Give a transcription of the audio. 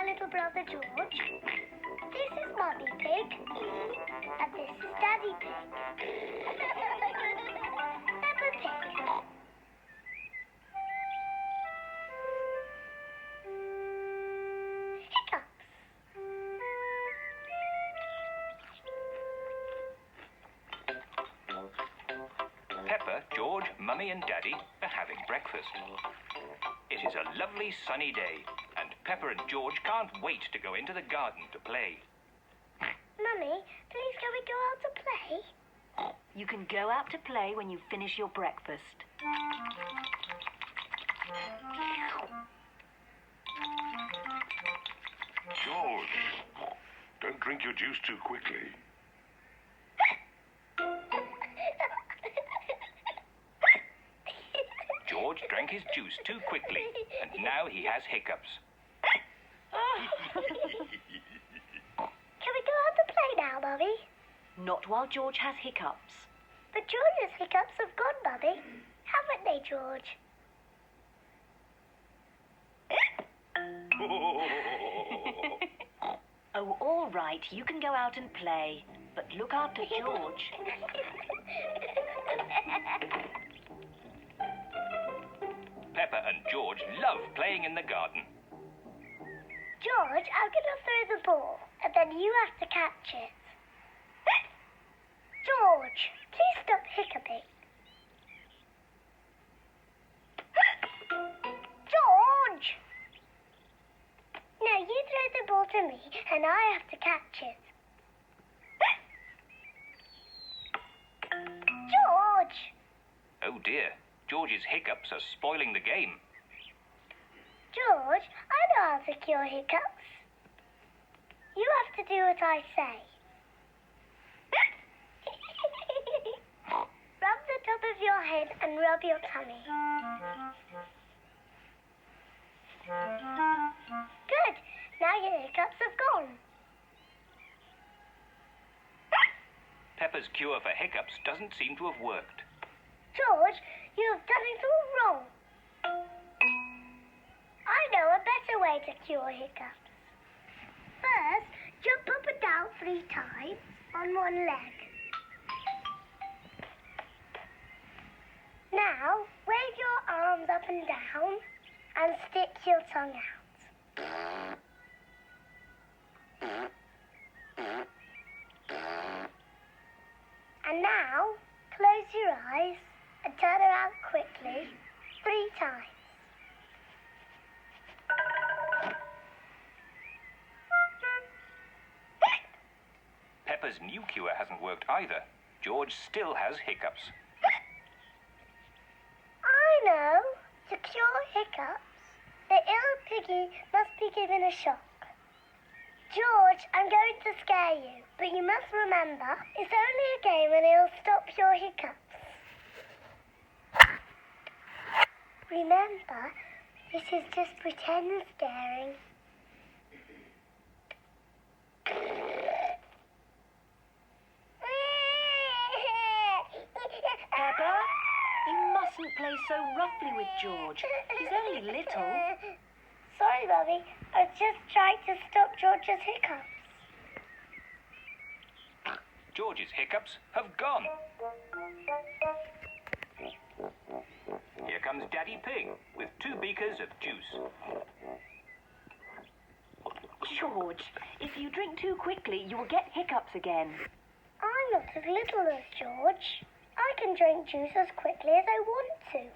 my little brother George. This is Mummy Pig. And this is Daddy Pig. Peppa Pig. Hiccups. Peppa, George, Mummy and Daddy are having breakfast. It is a lovely sunny day, and Peppa and George can't wait to go into the garden to play. Mummy, please can we go out to play? You can go out to play when you finish your breakfast. George, don't drink your juice too quickly. George drank his juice too quickly, and now he has hiccups. Can we go out to play now, Mummy? Not while George has hiccups. But George's hiccups have gone, Mummy. Haven't they, George? Oh, all right, you can go out and play, but look after George. Peppa and George love playing in the garden. George, I'm going to throw the ball, and then you have to catch it. George, please stop hiccuping. George! Now you throw the ball to me, and I have to catch it. George! Oh dear, George's hiccups are spoiling the game. George, I know how to cure hiccups. You have to do what I say. Rub the top of your head and rub your tummy. Good. Now your hiccups have gone. Peppa's cure for hiccups doesn't seem to have worked. George, you have done it all wrong. I know a better way to cure hiccups. First, jump up and down 3 times on one leg. Now, wave your arms up and down and stick your tongue out. And now, close your eyes and turn around quickly 3 times. Peppa's new cure hasn't worked either. George still has hiccups. I know. To cure hiccups, the ill piggy must be given a shock. George, I'm going to scare you, but you must remember, it's only a game and it'll stop your hiccups. Remember, this is just pretend scaring. Peppa, you mustn't play so roughly with George. He's only little. Sorry, Mummy. I was just trying to stop George's hiccups. George's hiccups have gone. Here comes Daddy Pig with 2 beakers of juice. George, if you drink too quickly, you will get hiccups again. I'm not as little as George. I can drink juice as quickly as I want to.